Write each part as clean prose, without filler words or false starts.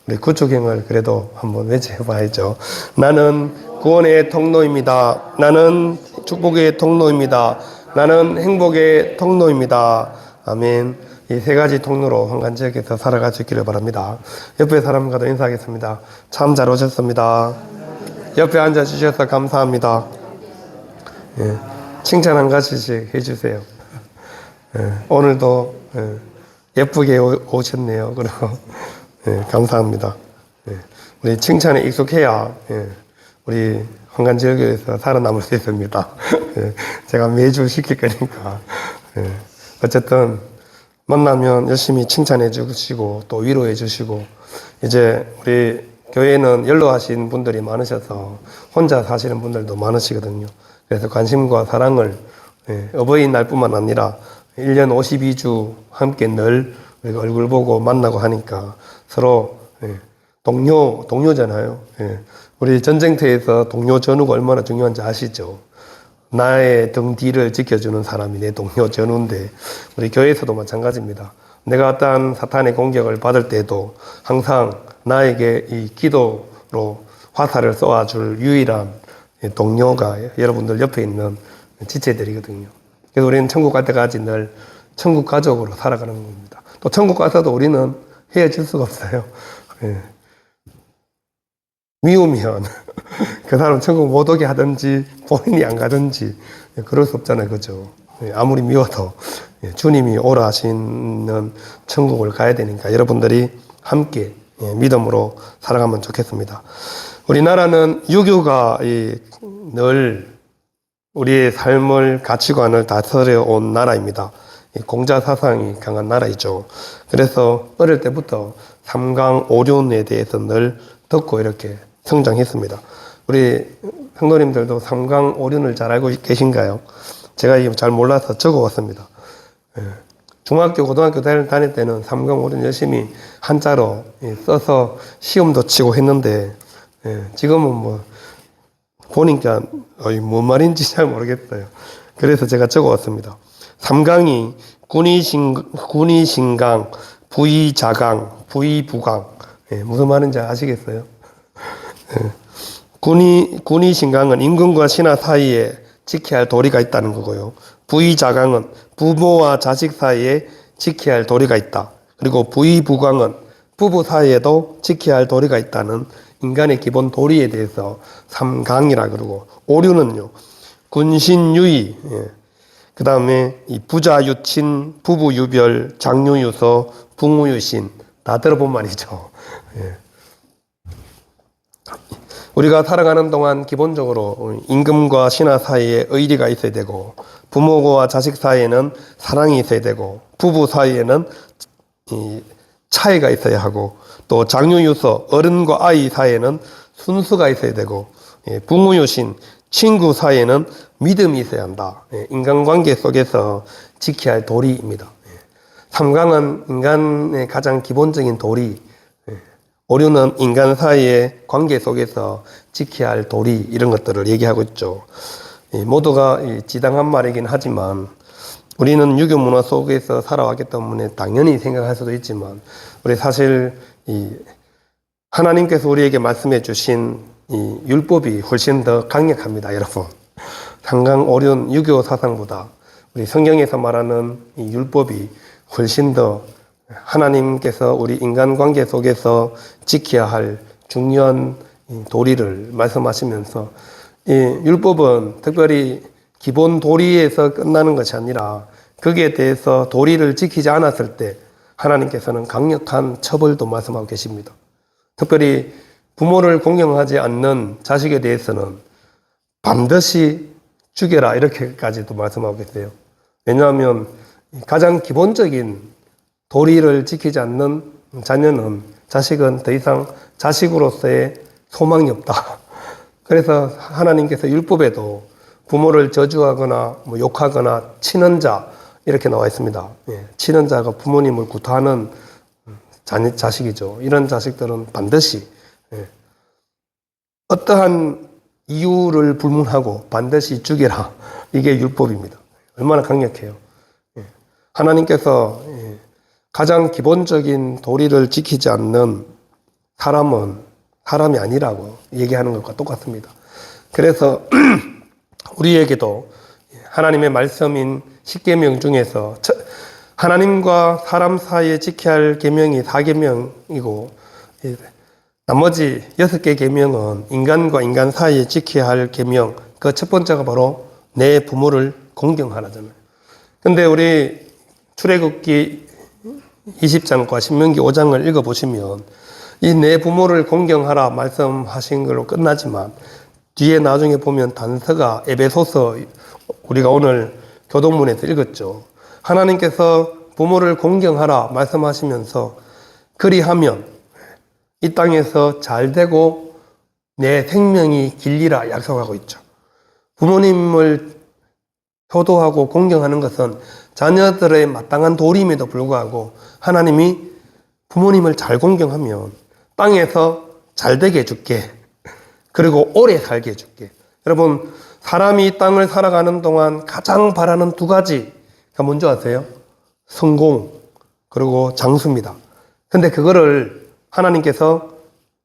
우리 구축행을 그래도 한번 외쳐봐야죠. 나는 구원의 통로입니다. 나는 축복의 통로입니다. 나는 행복의 통로입니다. 아멘. 이 세 가지 통로로 황간지역에서 살아갈 수 있기를 바랍니다. 옆에 사람과도 인사하겠습니다. 참 잘 오셨습니다. 옆에 앉아주셔서 감사합니다. 예, 칭찬 한 가지씩 해주세요. 예, 오늘도 예쁘게 오셨네요. 그리고 감사합니다. 우리 칭찬에 익숙해야 우리 황간지역에서 살아남을 수 있습니다. 제가 매주 시킬 거니까. 어쨌든 만나면 열심히 칭찬해 주시고 또 위로해 주시고, 이제 우리 교회는 연로하신 분들이 많으셔서 혼자 사시는 분들도 많으시거든요. 그래서 관심과 사랑을 어버이날뿐만 아니라 1년 52주 함께 늘 우리가 얼굴 보고 만나고 하니까 서로 동료잖아요. 우리 전쟁터에서 동료 전우가 얼마나 중요한지 아시죠? 나의 등 뒤를 지켜주는 사람이 내 동료 전우인데, 우리 교회에서도 마찬가지입니다. 내가 어떠한 사탄의 공격을 받을 때도 항상 나에게 이 기도로 화살을 쏘아줄 유일한 동료가 여러분들 옆에 있는 지체들이거든요. 그래서 우리는 천국 갈 때까지 늘 천국 가족으로 살아가는 겁니다. 또 천국 가서도 우리는 헤어질 수가 없어요. 미우면 그 사람 천국 못 오게 하든지 본인이 안 가든지 그럴 수 없잖아요. 그죠? 아무리 미워도 주님이 오라 하시는 천국을 가야 되니까 여러분들이 함께 믿음으로 살아가면 좋겠습니다. 우리나라는 유교가 늘 우리의 삶을, 가치관을 다스려 온 나라입니다. 공자 사상이 강한 나라이죠. 그래서 어릴 때부터 삼강오륜에 대해서 늘 듣고 이렇게 성장했습니다. 우리 성도님들도 삼강오륜을 잘 알고 계신가요? 제가 이거 잘 몰라서 적어왔습니다. 중학교, 고등학교 다닐 때는 삼강오륜 열심히 한자로 써서 시험도 치고 했는데, 지금은 뭐 보니까 뭔 말인지 잘 모르겠어요. 그래서 제가 적어왔습니다. 삼강이 군의신강, 부의자강, 부의부강. 무슨 말인지 아시겠어요? 군의신강은 임금과 신하 사이에 지켜야 할 도리가 있다는 거고요. 부의자강은 부모와 자식 사이에 지켜야 할 도리가 있다. 그리고 부의부강은 부부 사이에도 지켜야 할 도리가 있다는 인간의 기본 도리에 대해서 삼강이라 그러고, 오륜은요, 군신유의, 그 다음에 이 부자유친, 부부유별, 장유유서, 붕우유신, 다 들어본 말이죠. 우리가 살아가는 동안 기본적으로 임금과 신하 사이에 의리가 있어야 되고, 부모와 자식 사이에는 사랑이 있어야 되고, 부부 사이에는 차이가 있어야 하고, 또 장유유서, 어른과 아이 사이에는 순수가 있어야 되고, 붕우유신, 친구 사이에는 믿음이 있어야 한다. 인간관계 속에서 지켜야 할 도리입니다. 삼강은 인간의 가장 기본적인 도리, 오륜은 인간 사이의 관계 속에서 지켜야 할 도리, 이런 것들을 얘기하고 있죠. 모두가 지당한 말이긴 하지만 우리는 유교 문화 속에서 살아왔기 때문에 당연히 생각할 수도 있지만, 우리 사실 하나님께서 우리에게 말씀해 주신 이 율법이 훨씬 더 강력합니다, 여러분. 삼강 오륜 유교 사상보다 우리 성경에서 말하는 이 율법이 훨씬 더 하나님께서 우리 인간관계 속에서 지켜야 할 중요한 도리를 말씀하시면서, 이 율법은 특별히 기본 도리에서 끝나는 것이 아니라 거기에 대해서 도리를 지키지 않았을 때 하나님께서는 강력한 처벌도 말씀하고 계십니다. 특별히 부모를 공경하지 않는 자식에 대해서는 반드시 죽여라, 이렇게까지도 말씀하고 계세요. 왜냐하면 가장 기본적인 도리를 지키지 않는 자식은 더 이상 자식으로서의 소망이 없다. 그래서 하나님께서 율법에도 부모를 저주하거나 욕하거나 치는 자, 이렇게 나와 있습니다. 치는 자가 부모님을 구타하는 자식이죠. 이런 자식들은 반드시 어떠한 이유를 불문하고 반드시 죽여라. 이게 율법입니다. 얼마나 강력해요. 하나님께서 가장 기본적인 도리를 지키지 않는 사람은 사람이 아니라고 얘기하는 것과 똑같습니다. 그래서 우리에게도 하나님의 말씀인 십계명 중에서 하나님과 사람 사이에 지켜야 할 계명이 4계명이고 나머지 6개 계명은 인간과 인간 사이에 지켜야 할 계명, 그 첫 번째가 바로 내 부모를 공경하라잖아요. 근데 우리 출애굽기 20장과 신명기 5장을 읽어보시면 이 내 부모를 공경하라 말씀하신 걸로 끝나지만 뒤에 나중에 보면 단서가 에베소서, 우리가 오늘 교동문에서 읽었죠. 하나님께서 부모를 공경하라 말씀하시면서 그리하면 이 땅에서 잘 되고 내 생명이 길리라 약속하고 있죠. 부모님을 효도하고 공경하는 것은 자녀들의 마땅한 도리임에도 불구하고 하나님이 부모님을 잘 공경하면 땅에서 잘 되게 해줄게. 그리고 오래 살게 해줄게. 여러분, 사람이 이 땅을 살아가는 동안 가장 바라는 두 가지가 뭔지 아세요? 성공, 그리고 장수입니다. 근데 그거를 하나님께서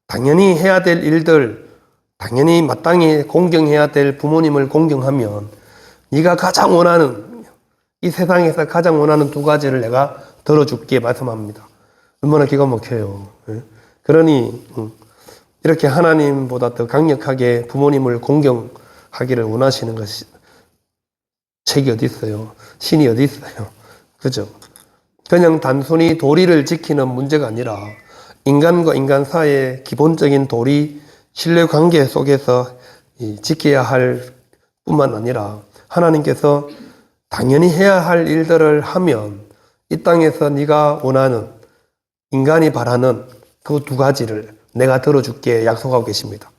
당연히 해야 될 일들, 당연히 마땅히 공경해야 될 부모님을 공경하면 네가 가장 원하는, 이 세상에서 가장 원하는 두 가지를 내가 들어줄게 말씀합니다. 얼마나 기가 막혀요. 그러니 이렇게 하나님보다 더 강력하게 부모님을 공경하기를 원하시는 것이 책이 어디 있어요? 신이 어디 있어요? 그죠? 그냥 단순히 도리를 지키는 문제가 아니라 인간과 인간 사이의 기본적인 도리, 신뢰 관계 속에서 지켜야 할 뿐만 아니라 하나님께서 당연히 해야 할 일들을 하면 이 땅에서 네가 원하는, 인간이 바라는 그 두 가지를 내가 들어줄게 약속하고 계십니다.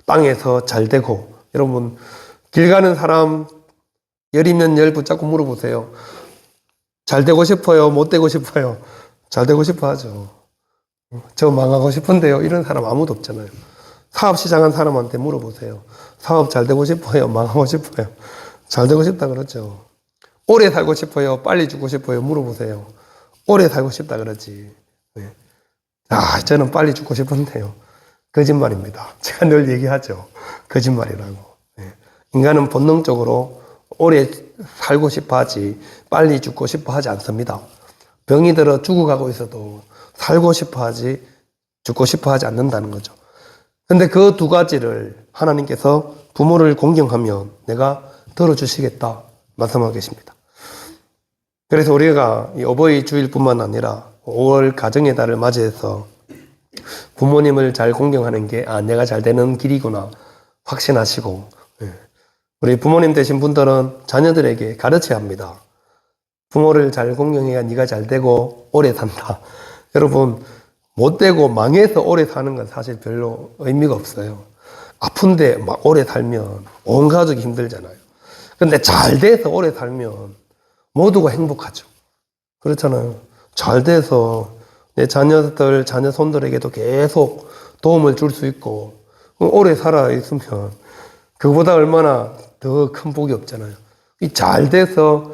땅에서 잘 되고, 여러분 길 가는 사람 열이면 열 붙잡고 물어보세요. 잘 되고 싶어요? 못 되고 싶어요? 잘 되고 싶어 하죠. 저 망하고 싶은데요? 이런 사람 아무도 없잖아요. 사업 시작한 사람한테 물어보세요. 사업 잘 되고 싶어요? 망하고 싶어요? 잘 되고 싶다 그러죠. 오래 살고 싶어요? 빨리 죽고 싶어요? 물어보세요. 오래 살고 싶다 그러지. 저는 빨리 죽고 싶은데요. 거짓말입니다. 제가 늘 얘기하죠. 거짓말이라고. 인간은 본능적으로 오래 살고 싶어 하지 빨리 죽고 싶어 하지 않습니다. 병이 들어 죽어가고 있어도 살고 싶어 하지 죽고 싶어 하지 않는다는 거죠. 근데 그 두 가지를 하나님께서 부모를 공경하면 내가 들어주시겠다 말씀하고 계십니다. 그래서 우리가 이 어버이 주일뿐만 아니라 5월 가정의 달을 맞이해서 부모님을 잘 공경하는 게 내가 잘 되는 길이구나 확신하시고, 우리 부모님 되신 분들은 자녀들에게 가르쳐야 합니다. 부모를 잘 공경해야 네가 잘 되고 오래 산다. 여러분, 못 되고 망해서 오래 사는 건 사실 별로 의미가 없어요. 아픈데 막 오래 살면 온 가족이 힘들잖아요. 근데 잘 돼서 오래 살면 모두가 행복하죠. 그렇잖아요. 잘 돼서 내 자녀들, 자녀 손들에게도 계속 도움을 줄 수 있고 오래 살아 있으면 그보다 얼마나 더 큰 복이 없잖아요. 잘 돼서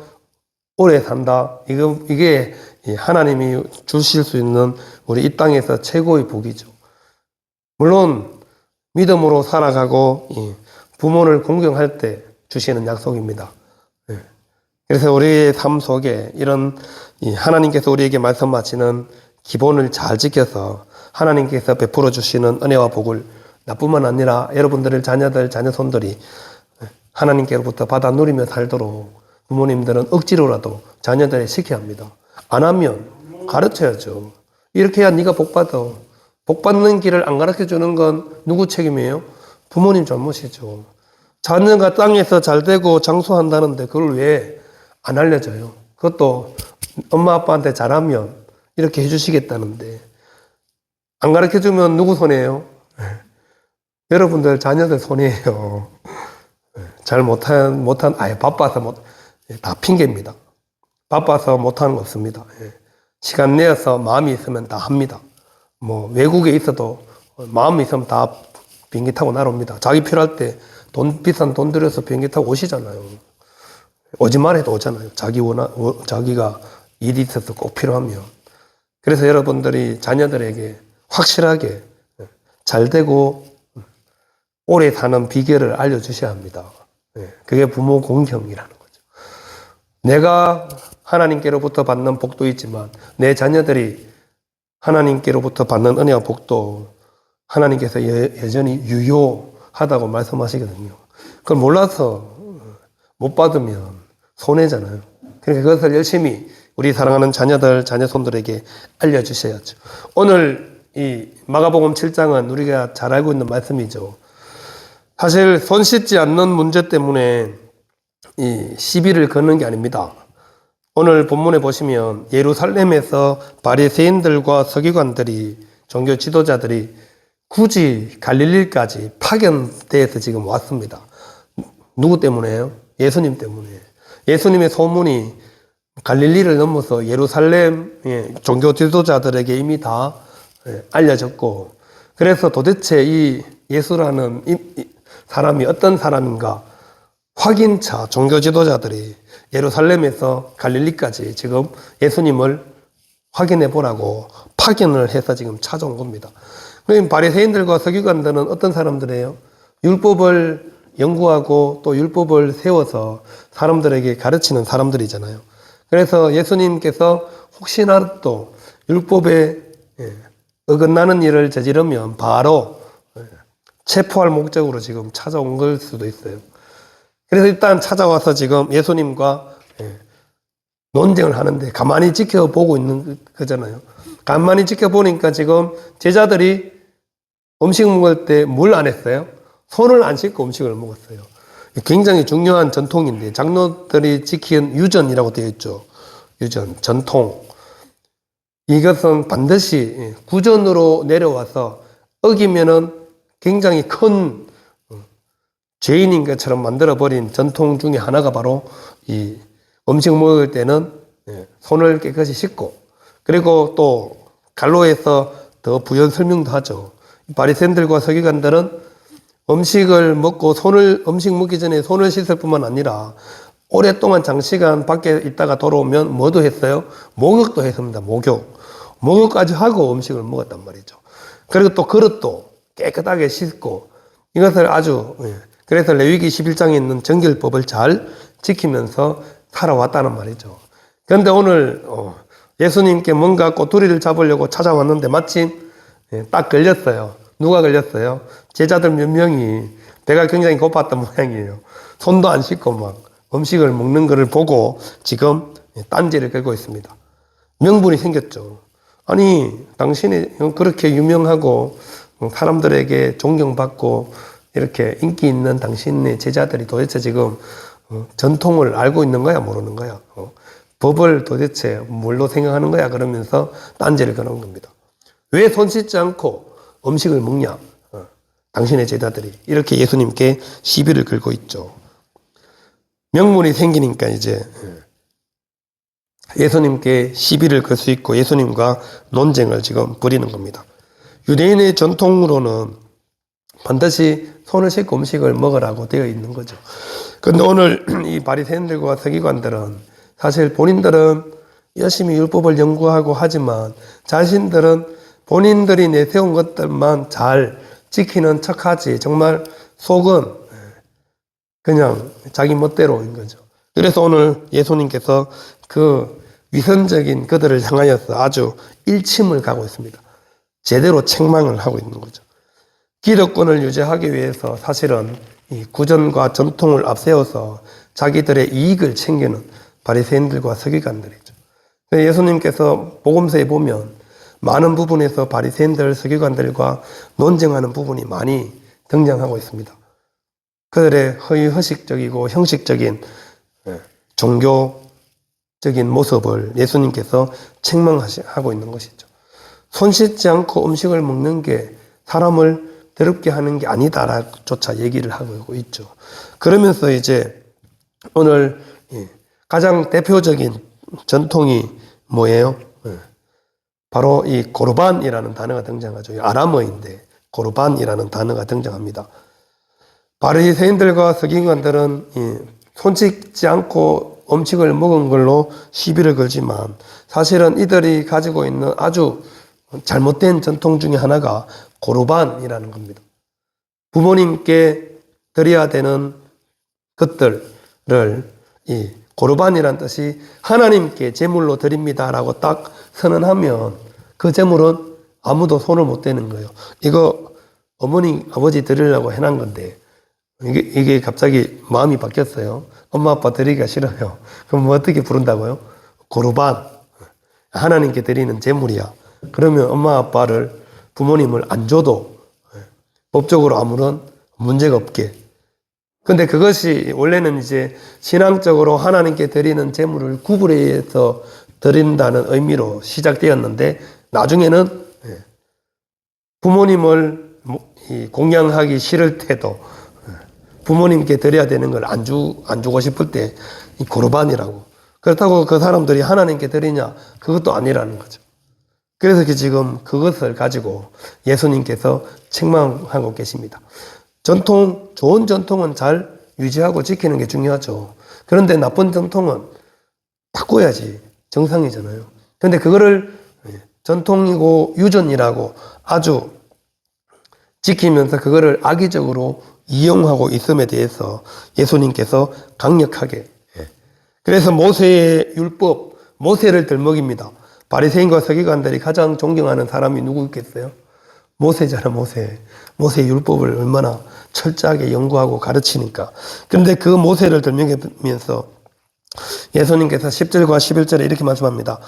오래 산다. 이게 하나님이 주실 수 있는 우리 이 땅에서 최고의 복이죠. 물론 믿음으로 살아가고 부모를 공경할 때 주시는 약속입니다. 그래서 우리의 삶 속에 이런 하나님께서 우리에게 말씀하시는 기본을 잘 지켜서 하나님께서 베풀어 주시는 은혜와 복을 나뿐만 아니라 여러분들의 자녀들, 자녀손들이 하나님께로부터 받아 누리며 살도록 부모님들은 억지로라도 자녀들에 시켜야 합니다. 안 하면 가르쳐야죠. 이렇게 해야 네가 복 받아. 복 받는 길을 안 가르쳐 주는 건 누구 책임이에요? 부모님 잘못이죠. 자녀가 땅에서 잘 되고 장수한다는데 그걸 왜 안 알려줘요? 그것도 엄마 아빠한테 잘하면 이렇게 해주시겠다는데 안 가르쳐 주면 누구 손해예요? 여러분들 자녀들 손해예요. 잘 바빠서 다 핑계입니다. 바빠서 못하는 거 없습니다. 시간 내어서 마음이 있으면 다 합니다. 외국에 있어도 마음이 있으면 다 비행기 타고 날아옵니다. 자기 필요할 때 비싼 돈 들여서 비행기 타고 오시잖아요. 오지만 해도 오잖아요. 자기가 일이 있어서 꼭 필요하면. 그래서 여러분들이 자녀들에게 확실하게 잘 되고 오래 사는 비결을 알려주셔야 합니다. 그게 부모 공경이라는 거죠. 내가 하나님께로부터 받는 복도 있지만 내 자녀들이 하나님께로부터 받는 은혜와 복도 하나님께서 여전히 유효하다고 말씀하시거든요. 그걸 몰라서 못 받으면 손해잖아요. 그러니까 그것을 열심히 우리 사랑하는 자녀들, 자녀손들에게 알려주셔야죠. 오늘 이 마가복음 7장은 우리가 잘 알고 있는 말씀이죠. 사실 손 씻지 않는 문제 때문에 이 시비를 거는 게 아닙니다. 오늘 본문에 보시면 예루살렘에서 바리새인들과 서기관들이, 종교 지도자들이 굳이 갈릴리까지 파견돼서 지금 왔습니다. 누구 때문에요? 예수님 때문에. 예수님의 소문이 갈릴리를 넘어서 예루살렘 종교 지도자들에게 이미 다 알려졌고, 그래서 도대체 이 예수라는 사람이 어떤 사람인가 확인차 종교 지도자들이 예루살렘에서 갈릴리까지 지금 예수님을 확인해 보라고 파견을 해서 지금 찾아온 겁니다. 그럼 바리새인들과 서기관들은 어떤 사람들이에요? 율법을 연구하고 또 율법을 세워서 사람들에게 가르치는 사람들이잖아요. 그래서 예수님께서 혹시나 또 율법에 어긋나는 일을 저지르면 바로 체포할 목적으로 지금 찾아온 걸 수도 있어요. 그래서 일단 찾아와서 지금 예수님과 논쟁을 하는데 가만히 지켜보고 있는 거잖아요. 가만히 지켜보니까 지금 제자들이 음식 먹을 때 뭘 안 했어요? 손을 안 씻고 음식을 먹었어요. 굉장히 중요한 전통인데 장로들이 지킨 유전이라고 되어 있죠. 유전, 전통. 이것은 반드시 구전으로 내려와서 어기면은 굉장히 큰 죄인인 것처럼 만들어버린 전통 중에 하나가 바로 이 음식 먹을 때는 손을 깨끗이 씻고, 그리고 또 갈로에서 더 부연 설명도 하죠. 바리새인들과 서기관들은 음식을 먹고 음식 먹기 전에 손을 씻을 뿐만 아니라 오랫동안 장시간 밖에 있다가 돌아오면 뭐도 했어요? 목욕도 했습니다. 목욕까지 하고 음식을 먹었단 말이죠. 그리고 또 그릇도 깨끗하게 씻고, 이것을 그래서 레위기 11장에 있는 정결법을 잘 지키면서 살아왔다는 말이죠. 그런데 오늘 예수님께 뭔가 꼬투리를 잡으려고 찾아왔는데 마침 딱 걸렸어요. 누가 걸렸어요? 제자들 몇 명이 배가 굉장히 고팠던 모양이에요. 손도 안 씻고 막 음식을 먹는 것을 보고 지금 딴지를 걸고 있습니다. 명분이 생겼죠. 아니, 당신이 그렇게 유명하고 사람들에게 존경받고 이렇게 인기 있는 당신의 제자들이 도대체 지금 전통을 알고 있는 거야, 모르는 거야? 법을 도대체 뭘로 생각하는 거야? 그러면서 딴지를 거는 겁니다. 왜 손 씻지 않고 음식을 먹냐? 당신의 제자들이 이렇게 예수님께 시비를 걸고 있죠. 명분이 생기니까 이제 예수님께 시비를 걸 수 있고 예수님과 논쟁을 지금 벌이는 겁니다. 유대인의 전통으로는 반드시 손을 씻고 음식을 먹으라고 되어 있는 거죠. 그런데 오늘 이 바리새인들과 서기관들은 사실 본인들은 열심히 율법을 연구하고 하지만 자신들은 본인들이 내세운 것들만 잘 지키는 척하지 정말 속은 그냥 자기 멋대로인 거죠. 그래서 오늘 예수님께서 그 위선적인 그들을 향하여서 아주 일침을 가고 있습니다. 제대로 책망을 하고 있는 거죠. 기득권을 유지하기 위해서 사실은 이 구전과 전통을 앞세워서 자기들의 이익을 챙기는 바리새인들과 서기관들이죠. 예수님께서 복음서에 보면 많은 부분에서 바리새인들, 서기관들과 논쟁하는 부분이 많이 등장하고 있습니다. 그들의 허위허식적이고 형식적인 종교적인 모습을 예수님께서 책망하고 있는 것이죠. 손 씻지 않고 음식을 먹는 게 사람을 더럽게 하는 게 아니다라조차 얘기를 하고 있죠. 그러면서 이제 오늘 가장 대표적인 전통이 뭐예요? 바로 이 고르반이라는 단어가 등장하죠. 아람어인데 고르반이라는 단어가 등장합니다. 바리새인들과 서기관들은 손 씻지 않고 음식을 먹은 걸로 시비를 걸지만 사실은 이들이 가지고 있는 아주 잘못된 전통 중에 하나가 고르반이라는 겁니다. 부모님께 드려야 되는 것들을 이 고르반이란 뜻이 하나님께 제물로 드립니다라고 딱 선언하면 그 제물은 아무도 손을 못 대는 거예요. 이거 어머니, 아버지 드리려고 해놓은 건데 이게 갑자기 마음이 바뀌었어요. 엄마, 아빠 드리기가 싫어요. 그럼 뭐 어떻게 부른다고요? 고르반. 하나님께 드리는 제물이야. 그러면 엄마, 아빠를, 부모님을 안 줘도 법적으로 아무런 문제가 없게. 근데 그것이 원래는 이제 신앙적으로 하나님께 드리는 제물을 구분해서 드린다는 의미로 시작되었는데 나중에는 부모님을 공양하기 싫을 때도 부모님께 드려야 되는 걸 안 주고 싶을 때 이 고르반이라고. 그렇다고 그 사람들이 하나님께 드리냐? 그것도 아니라는 거죠. 그래서 지금 그것을 가지고 예수님께서 책망하고 계십니다. 전통, 좋은 전통은 잘 유지하고 지키는 게 중요하죠. 그런데 나쁜 전통은 바꿔야지 정상이잖아요. 그런데 그거를 전통이고 유전이라고 아주 지키면서 그거를 악의적으로 이용하고 있음에 대해서 예수님께서 강력하게, 그래서 모세의 율법, 모세를 들먹입니다. 바리새인과 서기관들이 가장 존경하는 사람이 누구 있겠어요? 모세잖아, 모세. 모세의 율법을 얼마나 철저하게 연구하고 가르치니까. 그런데 그 모세를 들먹이면서 예수님께서 10절과 11절에 이렇게 말씀합니다.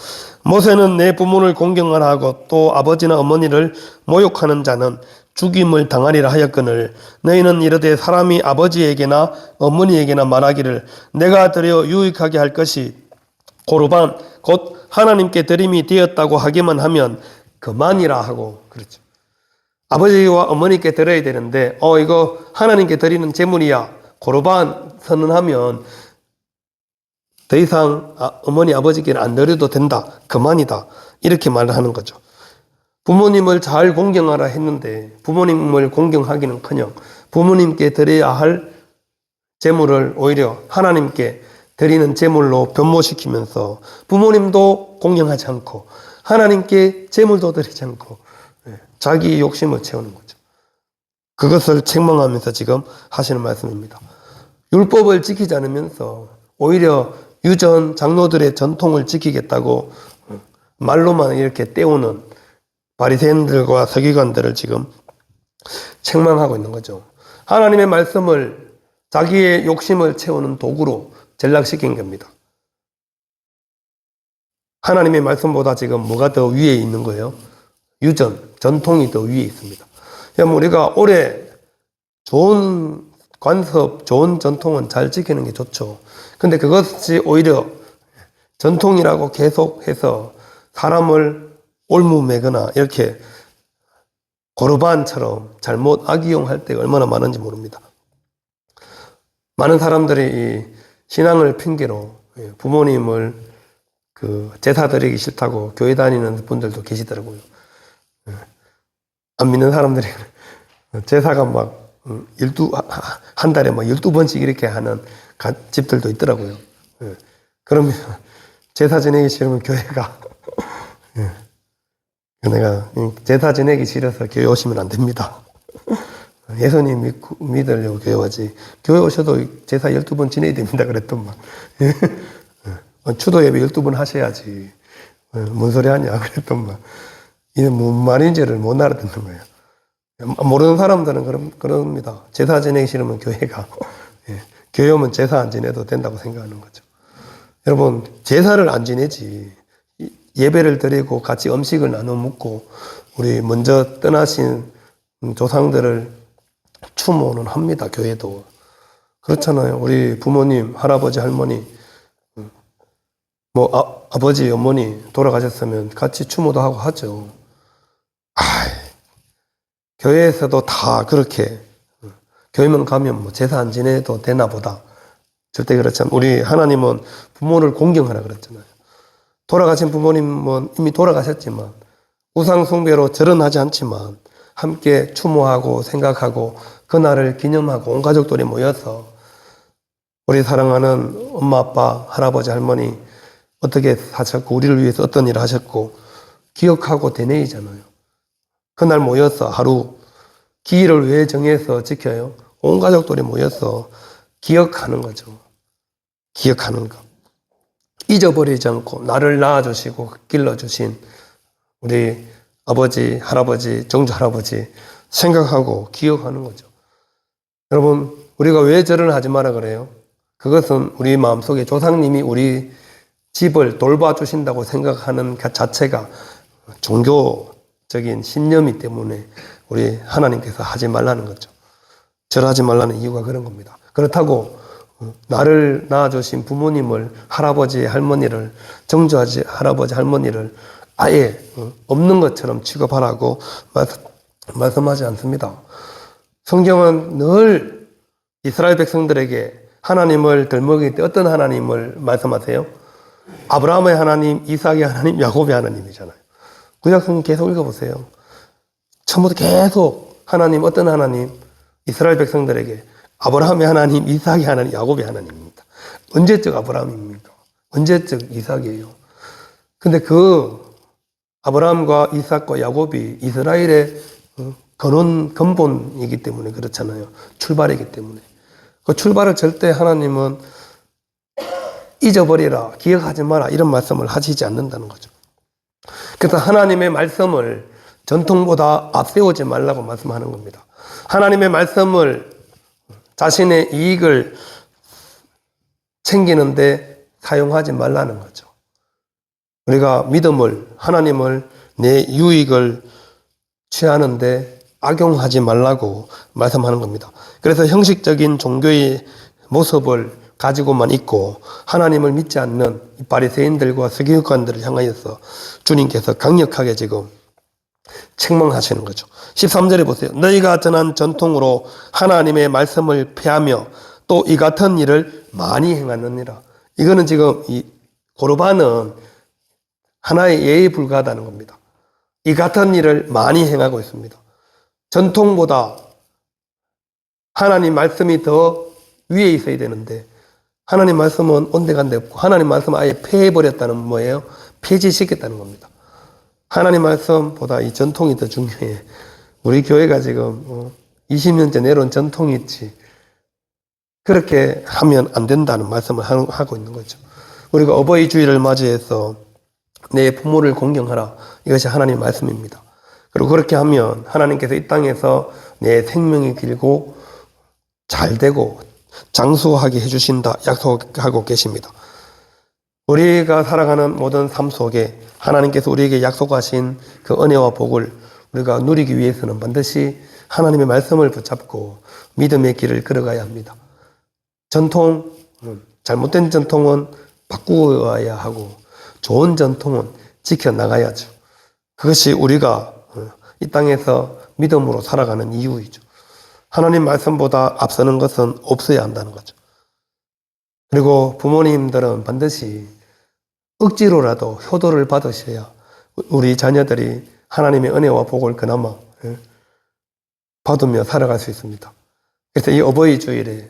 모세는 내 부모를 공경하라 하고 또 아버지나 어머니를 모욕하는 자는 죽임을 당하리라 하였거늘 너희는 이르되 사람이 아버지에게나 어머니에게나 말하기를 내가 드려 유익하게 할 것이 고르반 곧 하나님께 드림이 되었다고 하기만 하면 그만이라 하고 그렇죠. 아버지와 어머니께 드려야 되는데 이거 하나님께 드리는 제물이야 고르반 선언하면 더 이상 어머니 아버지께는 안 드려도 된다 그만이다 이렇게 말을 하는 거죠. 부모님을 잘 공경하라 했는데 부모님을 공경하기는커녕 부모님께 드려야 할 제물을 오히려 하나님께 드리는 제물로 변모시키면서 부모님도 공경하지 않고 하나님께 제물도 드리지 않고 자기 욕심을 채우는 거죠. 그것을 책망하면서 지금 하시는 말씀입니다. 율법을 지키지 않으면서 오히려 유전 장로들의 전통을 지키겠다고 말로만 이렇게 때우는 바리새인들과 서기관들을 지금 책망하고 있는 거죠. 하나님의 말씀을 자기의 욕심을 채우는 도구로 전락시킨 겁니다. 하나님의 말씀보다 지금 뭐가 더 위에 있는 거예요? 유전, 전통이 더 위에 있습니다. 그럼 우리가 오래 좋은 관습, 좋은 전통은 잘 지키는 게 좋죠. 근데 그것이 오히려 전통이라고 계속해서 사람을 올무매거나 이렇게 고르반처럼 잘못 악이용할 때가 얼마나 많은지 모릅니다. 많은 사람들이 이 신앙을 핑계로 부모님을 제사 드리기 싫다고 교회 다니는 분들도 계시더라고요. 안 믿는 사람들이 제사가 막 한 달에 막 12번씩 이렇게 하는 집들도 있더라고요. 그러면 제사 지내기 싫으면 교회가 내가 제사 지내기 싫어서 교회 오시면 안 됩니다. 예수님 믿으려고 교회 오지. 교회 오셔도 제사 12번 지내야 됩니다. 그랬더만. 추도 예배 12번 하셔야지. 뭔 소리 하냐. 그랬더만. 이게 뭔 말인지를 못 알아듣는 거예요. 모르는 사람들은 그럽니다. 제사 지내기 싫으면 교회가. 교회 오면 제사 안 지내도 된다고 생각하는 거죠. 여러분, 제사를 안 지내지. 예배를 드리고 같이 음식을 나눠 먹고 우리 먼저 떠나신 조상들을 추모는 합니다. 교회도. 그렇잖아요. 우리 부모님, 할아버지, 할머니 아버지, 어머니 돌아가셨으면 같이 추모도 하고 하죠. 교회에서도 다 그렇게 교회만 가면 제사 안 지내도 되나 보다. 절대 그렇지 않아요. 우리 하나님은 부모를 공경하라 그랬잖아요. 돌아가신 부모님은 이미 돌아가셨지만 우상 숭배로 절은 하지 않지만 함께 추모하고 생각하고 그날을 기념하고 온 가족들이 모여서 우리 사랑하는 엄마, 아빠, 할아버지, 할머니 어떻게 사셨고 우리를 위해서 어떤 일을 하셨고 기억하고 되뇌이잖아요. 그날 모여서 하루 기일을 왜 정해서 지켜요? 온 가족들이 모여서 기억하는 거죠. 기억하는 것. 잊어버리지 않고 나를 낳아주시고 길러주신 우리 아버지, 할아버지, 정조 할아버지 생각하고 기억하는 거죠. 여러분, 우리가 왜 절을 하지 마라 그래요? 그것은 우리 마음속에 조상님이 우리 집을 돌봐주신다고 생각하는 그 자체가 종교적인 신념이 때문에 우리 하나님께서 하지 말라는 거죠. 절하지 말라는 이유가 그런 겁니다. 그렇다고 나를 낳아주신 부모님을, 할아버지, 할머니를, 정조 할아버지, 할머니를 아예 없는 것처럼 취급하라고 말씀하지 않습니다. 성경은 늘 이스라엘 백성들에게 하나님을 들먹일 때 어떤 하나님을 말씀하세요? 아브라함의 하나님, 이삭의 하나님, 야곱의 하나님이잖아요. 구약성경 계속 읽어보세요. 처음부터 계속 하나님, 어떤 하나님? 이스라엘 백성들에게 아브라함의 하나님, 이삭의 하나님, 야곱의 하나님입니다. 언제적 아브라함입니까? 언제적 이삭이에요? 근데 그 아브라함과 이삭과 야곱이 이스라엘의 근본이기 때문에 그렇잖아요. 출발이기 때문에. 그 출발을 절대 하나님은 잊어버리라, 기억하지 마라 이런 말씀을 하시지 않는다는 거죠. 그래서 하나님의 말씀을 전통보다 앞세우지 말라고 말씀하는 겁니다. 하나님의 말씀을 자신의 이익을 챙기는데 사용하지 말라는 거죠. 우리가 믿음을, 하나님을 내 유익을 취하는데 악용하지 말라고 말씀하는 겁니다. 그래서 형식적인 종교의 모습을 가지고만 있고 하나님을 믿지 않는 바리새인들과 서기관들을 향하여서 주님께서 강력하게 지금 책망하시는 거죠. 13절에 보세요. 너희가 전한 전통으로 하나님의 말씀을 폐하며 또 이 같은 일을 많이 행하느니라. 이거는 지금 이 고르반은 하나의 예에 불과하다는 겁니다. 이 같은 일을 많이 행하고 있습니다. 전통보다 하나님 말씀이 더 위에 있어야 되는데 하나님 말씀은 온데간데 없고 하나님 말씀을 아예 폐해버렸다는 뭐예요? 폐지시켰다는 겁니다. 하나님 말씀보다 이 전통이 더 중요해. 우리 교회가 지금 20년째 내려온 전통이 있지. 그렇게 하면 안 된다는 말씀을 하고 있는 거죠. 우리가 어버이 주일을 맞이해서 내 부모를 공경하라. 이것이 하나님 말씀입니다. 그리고 그렇게 하면 하나님께서 이 땅에서 내 생명이 길고 잘 되고 장수하게 해주신다 약속하고 계십니다. 우리가 살아가는 모든 삶 속에 하나님께서 우리에게 약속하신 그 은혜와 복을 우리가 누리기 위해서는 반드시 하나님의 말씀을 붙잡고 믿음의 길을 걸어가야 합니다. 전통, 잘못된 전통은 바꾸어야 하고 좋은 전통은 지켜나가야죠. 그것이 우리가 이 땅에서 믿음으로 살아가는 이유이죠. 하나님 말씀보다 앞서는 것은 없어야 한다는 거죠. 그리고 부모님들은 반드시 억지로라도 효도를 받으셔야 우리 자녀들이 하나님의 은혜와 복을 그나마 받으며 살아갈 수 있습니다. 그래서 이 어버이 주일에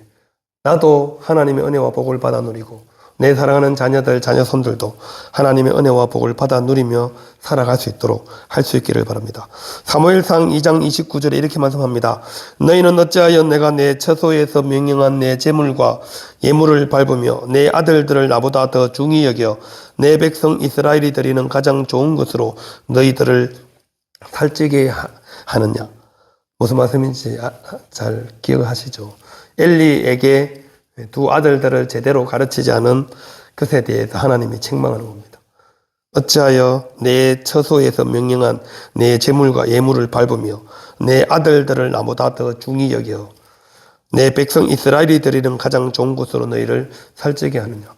나도 하나님의 은혜와 복을 받아 누리고 내 사랑하는 자녀들, 자녀손들도 하나님의 은혜와 복을 받아 누리며 살아갈 수 있도록 할 수 있기를 바랍니다. 사무엘상 2장 29절에 이렇게 말씀합니다. 너희는 어찌하여 내가 내 처소에서 명령한 내 재물과 예물을 밟으며 내 아들들을 나보다 더 중히 여겨 내 백성 이스라엘이 드리는 가장 좋은 것으로 너희들을 살찌게 하느냐. 무슨 말씀인지 잘 기억하시죠? 엘리에게 두 아들들을 제대로 가르치지 않은 것에 대해서 하나님이 책망하는 겁니다. 어찌하여 내 처소에서 명령한 내 재물과 예물을 밟으며 내 아들들을 나보다 더 중히 여겨 내 백성 이스라엘이 드리는 가장 좋은 곳으로 너희를 살찌게 하느냐.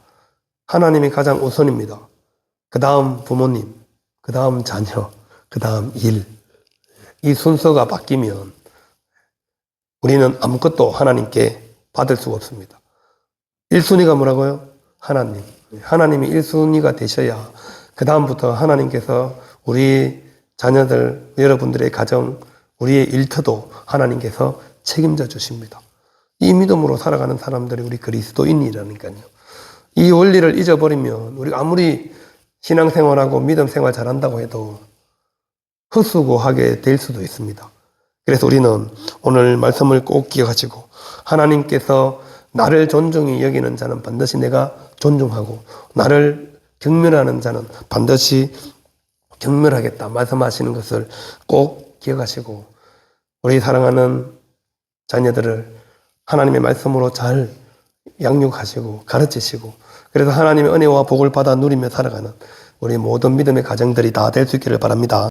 하나님이 가장 우선입니다. 그 다음 부모님, 그 다음 자녀, 그 다음 일. 이 순서가 바뀌면 우리는 아무것도 하나님께 받을 수가 없습니다. 1순위가 뭐라고요? 하나님. 하나님이 1순위가 되셔야 그 다음부터 하나님께서 우리 자녀들, 여러분들의 가정, 우리의 일터도 하나님께서 책임져 주십니다. 이 믿음으로 살아가는 사람들이 우리 그리스도인이라니까요. 이 원리를 잊어버리면 우리가 아무리 신앙생활하고 믿음 생활 잘한다고 해도 헛수고하게 될 수도 있습니다. 그래서 우리는 오늘 말씀을 꼭 기억하시고 하나님께서 나를 존중히 여기는 자는 반드시 내가 존중하고 나를 경멸하는 자는 반드시 경멸하겠다 말씀하시는 것을 꼭 기억하시고 우리 사랑하는 자녀들을 하나님의 말씀으로 잘 양육하시고 가르치시고 그래서 하나님의 은혜와 복을 받아 누리며 살아가는 우리 모든 믿음의 가정들이 다 될 수 있기를 바랍니다.